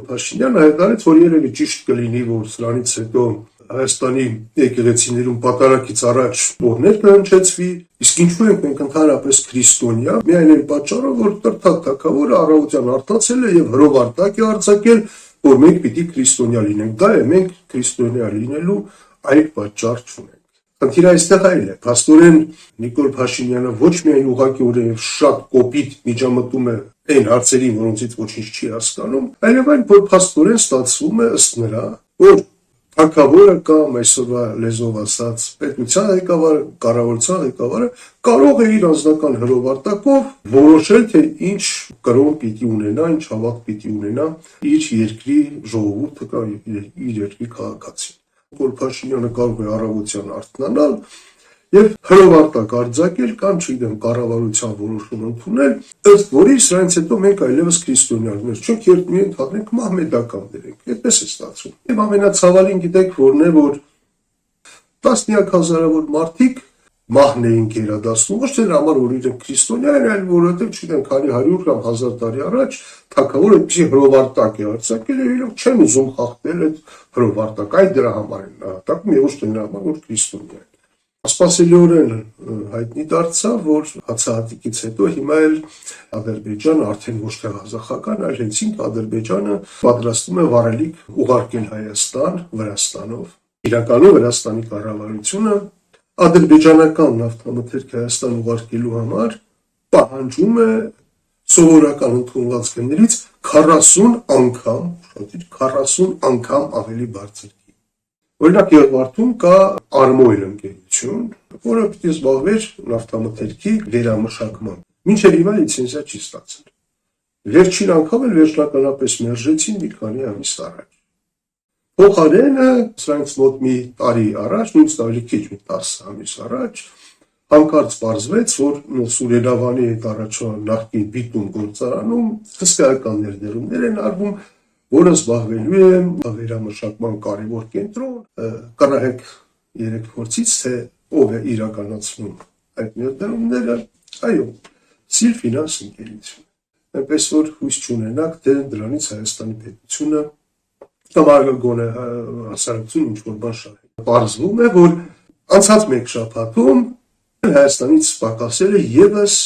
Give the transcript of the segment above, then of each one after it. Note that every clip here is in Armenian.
Փաշինյանը հայտարարեց, որ երևի ճիշտ կլինի, որ սրանից հետո Հայաստանի եկեղեցիներում պատարագից առաջ օրներ կհնչեցվի, իսկ ինչու ենք մենք ընդհանրապես քրիստոնյա, միայն այն պատճառով, որ Տրտակ թագավորը առավոտյան արթնացել է եւ հրովարտակ է արձակել, որ մենք պիտի քրիստոնյա լինենք։ Դա է, մենք քրիստոնյա լինելու այլ պատճառ չունենք։ Խնդիրը այստեղ այլ է։ Փաստորեն Նիկոլ Փաշինյանը ոչ միայն ուղղակիորեն եւ շատ կոպիտ միջամտում է այն հարցերին, որոնցից ոչինչ չի հասկանում, այլև այն, որ փաստորեն ստացվում է ըստ նրա, որ թագավորը կամ այսօրվա լեզվով ասած պետության ղեկավարը, կառավարության ղեկավարը կարող է իր անձնական հրովարտակով որոշել, թե ինչ կրոն պիտի ունենա, ինչ հավատ պիտի ունենա իր երկրի ժողովուրդը կամ իր երկրի քաղաքացին։ Նիկոլ Փաշինյանը կարող է առավոտյան արթնանալ եւ հրովարտակ արձակել կամ չգիտեմ կառավարության որոշում ընդունել, ըստ որի սրանից հետո մենք այլևս քրիստոնյաներ չենք, երբ մի ընդհանրենք մահմեդականներ ենք։ Այդպես է ստացվում։ Եվ ամենացավալին գիտեք որն է, որ տասնյակ հազարավոր մարդիկ մահն էին գերադասնում, ոչ թե նրա համար, որ իրենք քրիստոնյա են, այլ որովհետև չգիտեմ, քանի 100 կամ 1000 տարի առաջ թագավորը այդպիսի հրովարտակ է արձակել եւ իրենք չեն ուզում խախտել այդ հրովարտակը, այ դրա համար են նահատակում եւ ոչ թե նրա համար, որ քրիստոնյա են։ Սպասելիորեն հայտնի դարձավ, որ հացահատիկից հետո հիմա էլ Ադրբեջանը արդեն ոչ թե Ղազախական, այլ հենց ինքն Ադրբեջանը պատրաստում է վարելիք ուղարկել Հայաստան Վրաստանով։ Իրականում Վրաստանի կառավարությունը ադրբեջանական նավթամթերք Հայաստան ուղարկելու համար պահանջում է սովորական ընդունված գներից 40 անգամ ավելի բարձր։ Օրինակ Երևանում կա Արմոյլ ընկերություն, որը պիտի զբաղվեր նավթամթերքի վերամշակմամբ։ Մինչև հիմա լիցենզիա չի ստացել։ Վերջին անգամ էլ վերջնականապես մերժեցին մի քանի ամիս առաջ։ Փոխարենը սրանից մոտ մի տարի առաջ, նույնիսկ ավելի քիչ, մի 10 ամիս առաջ, հանկարծ պարզվեց, որ Սուրելավանի հետ առաջվա նախկին Բիտում գործարանում հսկայական ներդրումներ են արվում, որը զբաղվելու է վերամշակման կարևոր կենտրոն, կռահեք 3 փորձից, թե ով է իրականացնում այդ ներդրումները, այո, Սիլֆինանս ընկերություն։ Այնպես որ հույս չունենաք, թե դրանից Հայաստանի պետությունը կամ գոնե հասարակություն ինչ-որ բան շահի։ Պարզվում է, որ անցած մեկ շաբաթում Հայաստանից պակասել է ևս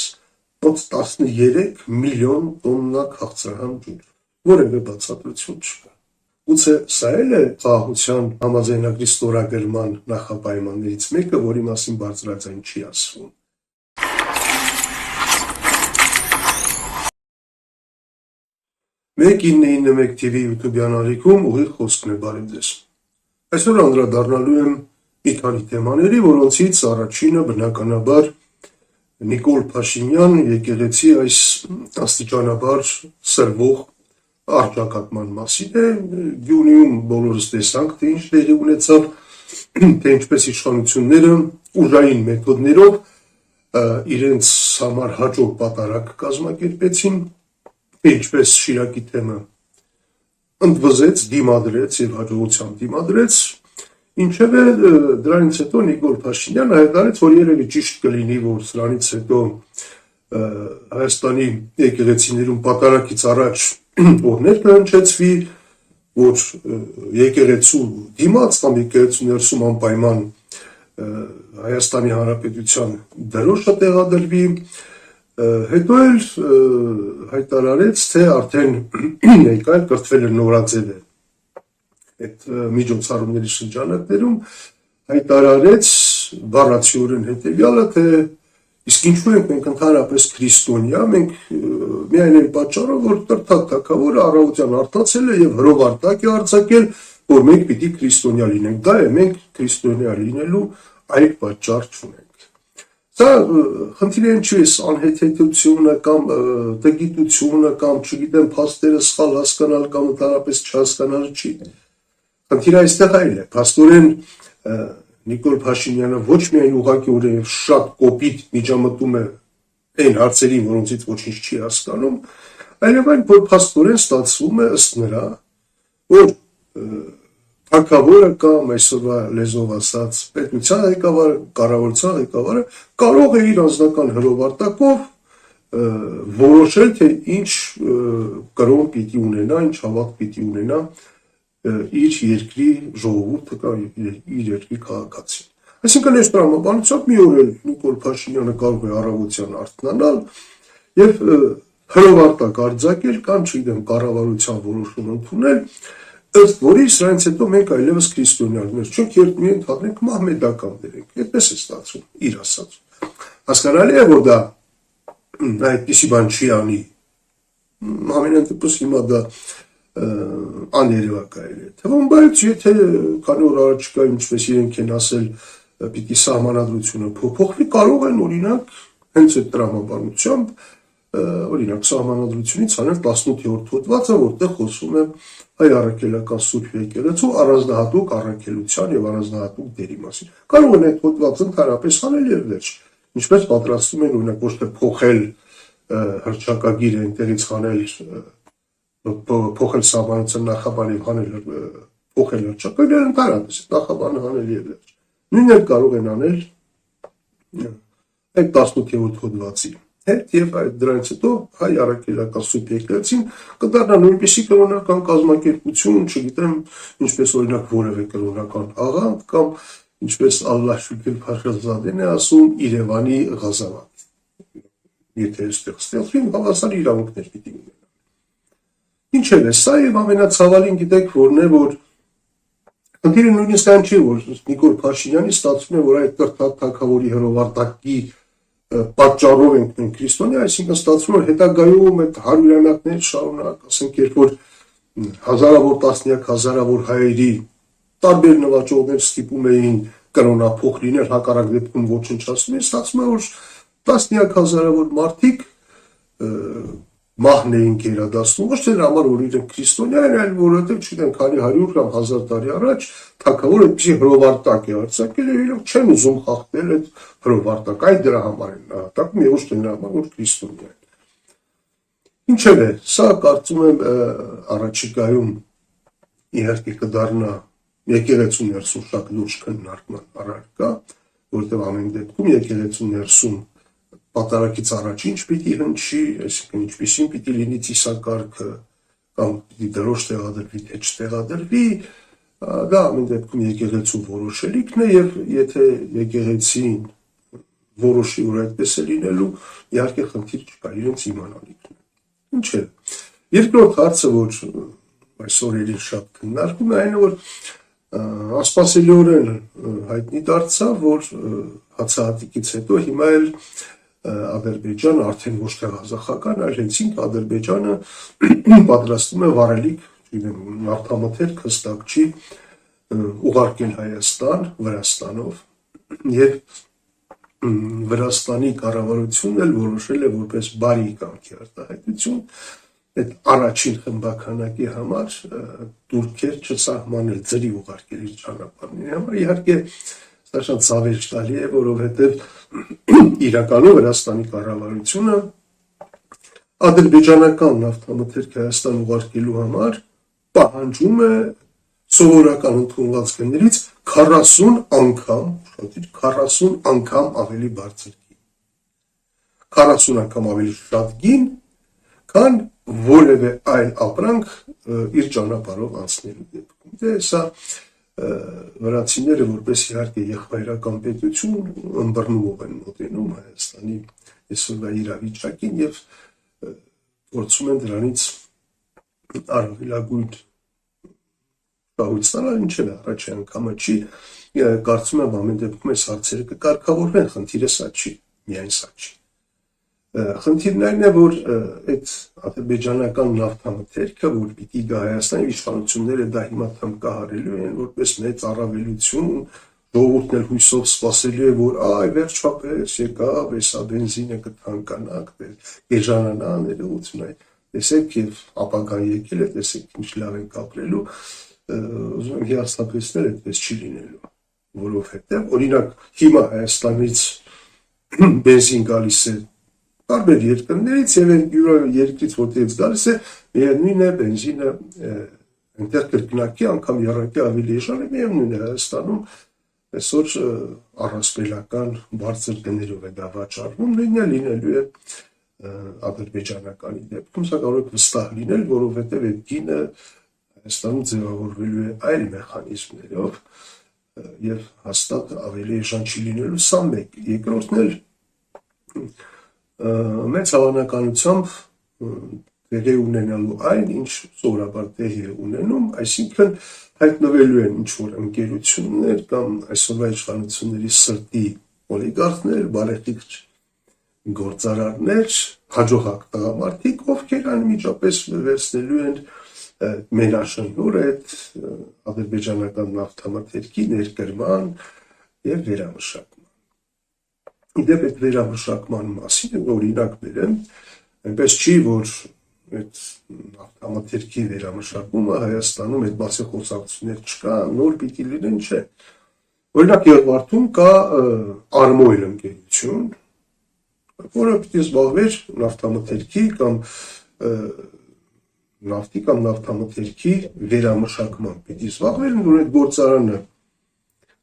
13 միլիոն տոննա քաղցրահամ ջուր, որևէ բացատրություն չկա։ Գուցե սա էլ է խաղաղության համաձայնագրի ստորագրման նախապայմաններից մեկը, որի մասին բարձրաձայն չի ասվում։ Մեկ 991 TV YouTube-յան ալիքում ուղիղ խոսքն է, բարև ձեզ։ Այսօր անդրադառնալու եմ մի քանի թեմաների, որոնցից առաջինը բնականաբար Նիկոլ Փաշինյան եկեղեցի այս աստիճանաբար սրվող առճակատման մասին է։ Գյումրիում բոլորս տեսանք, թե ինչ տեղի ունեցավ, թե ինչպես իշխանությունները ուժային մեթոդներով իրենց համար հաջող պատարակ կազմակերպեցին, ինչպես Շիրակի թեմը ընդվզեց, դիմադրեց եւ հաջողությամբ դիմադրեց, ինչևէ դրանից հետո Նիկոլ Փաշինյանը հայտարարեց, որ երևի ճիշտ կլինի, որ սրանից հետո Հայաստանի եկեղեցիներում պատարագից առաջ օրներ կհնչեցվի, որ եկեղեցու դիմաց կամ եկեղեցու ներսում անպայման Հայաստանի Հանրապետության դրոշը տեղադրվի, հետո էլ հայտարարեց, թե արդեն ներկայ կրթվել է նորաձև է այդ միջոցառումների շրջանակներում, հայտարարեց բառացիորեն հետևյալը, թե իսկ ինչու ենք մենք ընդհանրապես քրիստոնյա, մենք միայն այն պատճառով, որ Տրտակ թագավորը առավոտյան արթնացել է եւ հրովարտակ է արձակել, որ մենք պիտի քրիստոնյա լինենք։ Դա է, մենք քրիստոնյա լինելու այլ պատճառ չունենք։ Սա խնդիրը չի անհեթեթությունը կամ տգիտությունը կամ չգիտեմ փաստերը սխալ հասկանալ կամ ընդհանրապես չհասկանալը չի։ Խնդիրը այստեղ այլ է։ Փաստորեն Նիկոլ Փաշինյանը ոչ միայն ուղղակիորեն եւ շատ կոպիտ միջամտում է այն հարցերին, որոնցից ոչինչ չի հասկանում, այլև այն, որ փաստորեն ստացվում է ըստ նրա, որ թագավորը կամ այսօրվա լեզվով ասած պետության ղեկավարը, կառավարության ղեկավարը կարող է իր անձնական հրովարտակով որոշել, թե ինչ կրոն պիտի ունենա, ինչ հավաք պիտի ունենա իր երկրի ժողովուրդը կամ իր երկրի քաղաքացին։ Այսինքն այս տրամաբանությամբ մի օր էլ Նիկոլ Փաշինյանը կարող է առավոտյան արթնանալ եւ հրովարտակ արձակել կամ չգիտեմ կառավարության որոշում ընդունել, ըստ որի սրանից հետո մենք այլևս քրիստոնյաներ չենք, երբ մի ընդհանրենք մահմեդականներ ենք, այդպես է ստացվում իր ասած։ Հասկանալի է, որ դա այդպիսի բան չի անի, ամենայն դեպս հիմա դա աներևակայել է թվում, բայց եթե քանի օր առաջիկա ինչպես իրենք են ասել պիտի սահմանադրությունը փոփոխվի, կարող են օրինակ հենց այդ տրամաբանությամբ օրինակ սահմանադրությունից անել 18-րդ հոդվածը, որտեղ խոսում է հայ առաքելական Սուրբ Եկեղեցու առանձնահատուկ առաքելության եւ առանձնահատուկ դերի մասին։ Կարող են այդ հոդվածը ընդհանրապես անել եւ վերջ, ինչպես պատրաստում են օրինակ ոչ թե փոխել հռչակագիրը այնտեղից հանել փոխել սահմանության նախաբան եւ հանել փոխել հռչակագիրը ընդհանրապես նախաբանը հանել եւ վերջ։ Նույնն էլ կարող են անել այդ 18-րդ հոդվածի հետ եւ դրանից հետո հայ առաքելական Սուրբ Եկեղեցին կդառնա նույնպիսի կրոնական կազմակերպություն, չգիտեմ, ինչպես օրինակ որևէ կրոնական աղանդ կամ ինչպես Ալլահ Շուքր Փաշազադեն է ասում Երևանի Ղազավատ։ Եթե այստեղ ստեղծվի, հավասար իրավունքներ պիտի ունենա։ Ինչ է սա եւ ամենացավալին գիտեք որն է, որ ընկերը նույնիսկ այն չի, որ Նիկոլ Փաշինյանի ստացվում է, որ այդ կրթած թագավորի հրովարտակի պատճառով ենք մենք քրիստոնյա, այսինքն ստացվում է հետագայում այդ հարյուրամյակներ շարունակ, ասենք երբ որ հազարավոր տասնյակ հազարավոր հայերի տարբեր նվաճողներ ստիպում էին կրոնափոխ լինել, հակառակ դեպքում ոչնչացնում էին, ստացվում է որ տասնյակ հազարավոր մարդիկ մահն էին գերադասնում, ոչ թե համար որ իրենք քրիստոնյա են, այլ որովհետև չգիտեմ, քանի 100 կամ 1000 տարի առաջ թագավորը այդպիսի հրովարտակ է արձակել եւ իրենք չեն ուզում խախտել այդ հրովարտակը, այդ դրա համար են նահատակում եւ ոչ թե նրա համար որ քրիստոնյա են։ Ինչեւ է, սա կարծում եմ առաջիկայում իհարկե կդառնա եկեղեցու ներսում շատ լուրջ քննարկման առարկա, որտեղ ամեն դեպքում եկեղեցու ներսում պատարակից առաջ ինչ պիտի հնչի, այսինքն ինչպիսին պիտի լինի ծիսակարգը կամ պիտի դրոշ տեղադրվի, թե չտեղադրվի, դա ամեն դեպքում եկեղեցու որոշելիքն է եւ եթե եկեղեցին որոշի որ այդպես է լինելու, իհարկե խնդիր չկա, իրենց իմանալիքն է։ Ինչ է։ Երկրորդ հարցը, որ այսօր էլի շատ քննարկվում է, այն է որ ասպասելիորեն հայտնի դարձավ, որ հացահատիկից հետո հիմա էլ Ադրբեջանը արդեն ոչ թե Ղազախական, այլ հենց ինքն Ադրբեջանը պատրաստում է վարելիք, չգիտեմ, նավթամթերք հստակ չի ուղարկել Հայաստան Վրաստանով եւ Վրաստանի կառավարությունն էլ որոշել է որպես բարի կամքի արտահայտություն այդ առաջին խմբականակի համար турքեր չսահմանել ծրի ուղարկել իր ճանապարհների համար իհարկե Դա շատ ցավեջ տալի է, որովհետև իրականում Վրաստանի կառավարությունը ադրբեջանական նավթամթերք Հայաստան ուղարկելու համար պահանջում է սովորական ընդունվածքներից 40 անգամ ավելի բարձր գին։ 40 անգամ ավելի շատ գին, քան որևէ այլ ապրանք իր ճանապարհով անցնելու դեպքում։ Դե սա վրացիները որպես իհարկե եղբայրական պետություն ըմբռնումով են մոտենում Հայաստանի այսօրվա իրավիճակին եւ փորձում են դրանից առավելագույն կահույք ստանալ, ինչը առաջի անգամը չի, կարծում եմ ամեն դեպքում այս հարցերը կկարգավորվեն, խնդիրը սա չի, միայն սա չի։ Խնդիրն այն է, որ այդ ադրբեջանական նավթամթերքը, որ պիտի գա Հայաստանի իշխանությունները դա հիմա թմկահարելու են, որպես մեծ առավելություն, ժողովուրդն էլ հույսով սպասելու է, որ այ վերջապես եկավ, հեսա բենզինը կթանկանա, կեժանանա, ներողություն այ, տեսեք եւ ապագան եկել է, տեսեք ինչ լավ ենք ապրելու, ուզում եմ հիասթափեցնել, այդպես չի լինելու, որովհետեւ օրինակ հիմա Հայաստանից բենզին գալիս է տարբեր երկրներից եւ երկրից որտեղից գալիս է միևնույն է բենզինը այնտեղ կրկնակի անգամ երակի ավելի էժան է միևնույն է Հայաստանում այսօր առասպելական բարձր գներով է դա վաճառվում նույնն է լինելու է ադրբեջանականի դեպքում, սա կարող է վստահ լինել, որովհետև այդ գինը Հայաստանում ձևավորվելու է այլ մեխանիզմներով եւ հաստատ ավելի էժան չի լինելու, սա մեկ։ Երկրորդն էլ մեծ հավանականությամբ տեղի ունենալու այն, ինչ սովորաբար տեղի է ունենում, այսինքն հայտնվելու են ինչ-որ ընկերություններ կամ այսօրվա իշխանությունների սրտի օլիգարխներ, բարեխիղճ գործարարներ, հաջողակ տղամարդիկ, ովքեր անմիջապես վերցնելու են մենաշնորհ այդ ադրբեջանական նավթամթերքի ներկրման եւ վերամշակման։ Իդեպ այդ վերամշակման մասին օրինակ բերեմ, այնպես չի, որ այդ նավթամթերքի վերամշակումը Հայաստանում այդ բացի խոսակցություններ չկա, նոր պիտի լինեն, չէ։ Օրինակ Եղվարդում կա Արմոյլ ընկերություն, որը պիտի զբաղվեր նավթամթերքի կամ նավթի կամ նավթամթերքի վերամշակման պիտի զբաղվեր, որ այդ գործարանը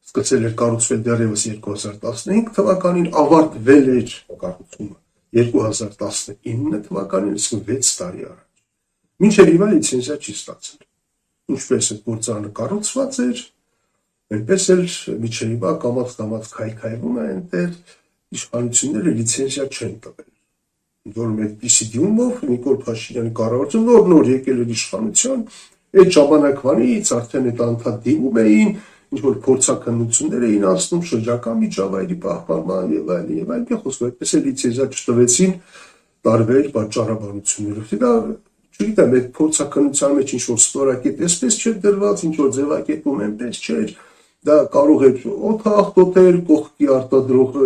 սկսել էր կառուցվել դեռևս 2015 թվականին, ավարտվել էր կառուցումը 2019 թվականին, իսկ 6 տարի առաջ։ Մինչև հիմա լիցենզիա չի ստացել։ Ինչպես այդ գործարանը կառուցված էր, այնպես էլ մինչև հիմա կամաց քայքայվում է այնտեղ, իշխանությունները լիցենզիա չեն տվել։ Որում այդպիսի դիմումով Նիկոլ Փաշինյանի կառավարությունը նոր եկել էր իշխանության, այդ ժամանակվանից արդեն այդ անդադ դիմում էին, ինչ-որ փորձաքննություններ էին անցնում շրջակա միջավայրի պահպանման եւ այլն, խոսքով այդպես էլ լիցենզիա չտվեցին տարբեր պատճառաբանություններով։ Դա չգիտեմ, այդ փորձաքննության մեջ ինչ-որ ստորակետ էսպես չէր դրված, ինչ-որ ձևակերպում այնպես չէր, դա կարող էր օթախտոտել կողքի արտադրող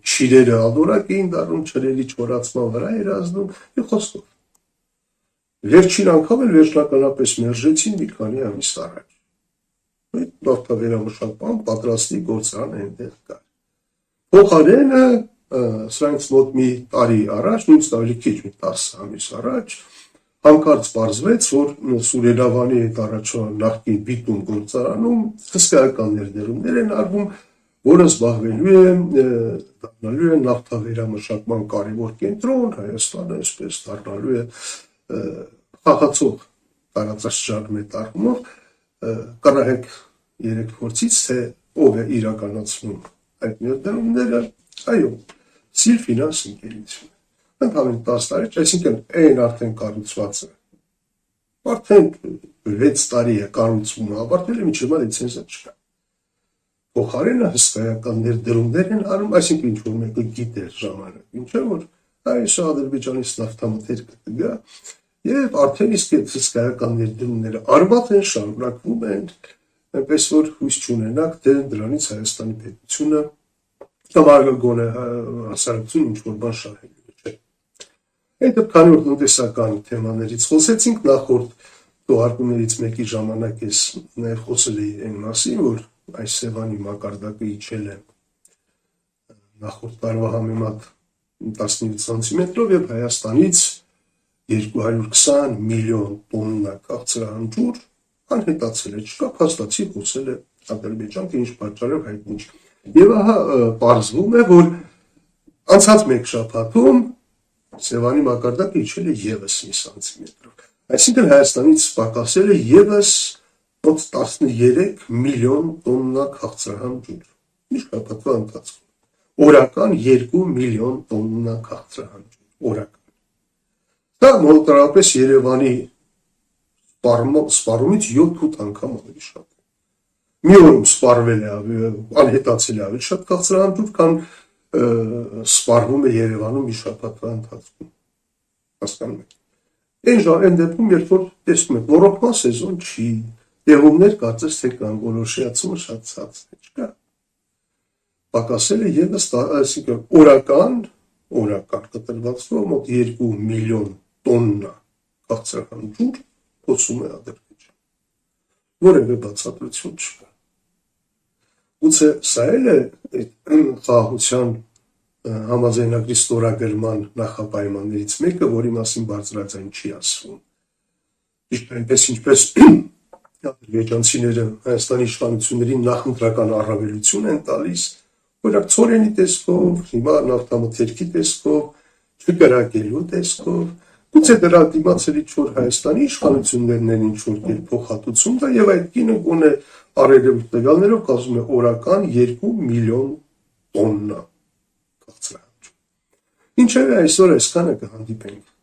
չիրերը ադորակ էին դառնում, չրերի չորացման վրա էր ազդում եւ խոսքով։ Վերջին անգամ էլ վերջնականապես մերժեցին մի քանի ամիս առաջ։ Այդ նավթավերամշակման պատրաստի գործարան այնտեղ կար։ Փոխարենը սրանից մոտ մի տարի առաջ, նույնիսկ ավելի քիչ, մի 10 ամիս առաջ, հանկարծ պարզվեց, որ Սուրելավանի այդ առաջվա նախկին բիտում գործարանում հսկայական ներդրումներ են արվում, որը զբաղվելու է նավթավերամշակման կարևոր կենտրոն, Հայաստանը այսպես դառնալու է խաղացող տարածաշրջանում այդ առումով, կռահեք 3 փորձից, թե ով է իրականացնում այդ ներդրումները, այո, Սիլֆինանս ընկերությունը։ Ընդհանուր 10 տարի, այսինքն այն արդեն կառուցված է։ Արդեն 6 տարի է կառուցումը ավարտվել է, մինչև լիցենզիա չկա։ Փոխարենը հսկայական ներդրումներ են արում, այսինքն ինչ որ մեկը գիտեր ժամանակ, ինչը որ այս Ադրբեջանից նավթամթերքը կգա, եւ արդեն իսկ այդ հսկայական ներդրումները արված են, շարունակվում են, այնպես որ հույս չունենաք, թե դրանից Հայաստանի պետությունը կամ գոնե հասարակությունը ինչ որ բան շահելու է։ Այդ քանի որ տնտեսական թեմաներից խոսեցինք, նախորդ թողարկումներից մեկի ժամանակ ես նաև խոսել էի այն մասին, որ այս Սևանի մակարդակը իջել է նախորդ տարվա համեմատ 17 սանտիմետրով եւ Հայաստանից 220 միլիոն տոննա քաղցրահան ջուր անհետացել է, չկա, փաստացի խոսել է Ադրբեջանը, ինչ պատճառով հայտնի չէ։ Եվ ահա պարզվում է, որ անցած մեկ շաբաթում Սևանի մակարդակը իջել է եւս մի սանտիմետրով։ Այսինքն Հայաստանից պակասել է եւս 13 միլիոն տոննա քաղցրահան ջուր։ Մի շաբաթվա ընթացքում օրական 2 միլիոն տոննա քաղցրահան ջուր օրական։ Դա մոտավորապես Երևանի սպառումից 7-8 անգամ ավելի շատ է։ Մի օրում սպառվել է անհետացել է ավելի շատ քաղցրահան ջուր, քան սպառվում է Երևանում մի շաբաթվա ընթացքում։ Հասկանում եք։ Այն դեպքում, երբ որ տեսնում եք, ռոռոկման սեզոն չի, տեղումներ կարծես թե կան, գոլորշիացումը շատ ցած է, չկա։ Պակասել է եւս, այսինքն օրական կտրվածքով մոտ 2 միլիոն տոննա քաղցրահան ջուր հոսում է Ադրբեջան։ Որևէ բացատրություն չկա։ Գուցե սա էլ է խաղաղության համաձայնագրի ստորագրման նախապայմաններից մեկը, որի մասին բարձրաձայն չի ասվում։ Ճիշտ այնպես ինչպես ադրբեջանցիները Հայաստանի իշխանություններին նախընտրական առավելություն են տալիս, օրինակ ցորենի տեսքով, հիմա նավթամթերքի տեսքով, չկրակելու տեսքով, գուցե դրա դիմացելի չոր Հայաստանի իշխանություններն են ինչ-որ կերպ փոխհատուցում տա եւ այդ կինը գոնե արելուց տվյալներով կազմում է օրական 2 միլիոն տոննա քաղցրահաճ։ Ինչևէ այսօր այսքանը կհանդիպենք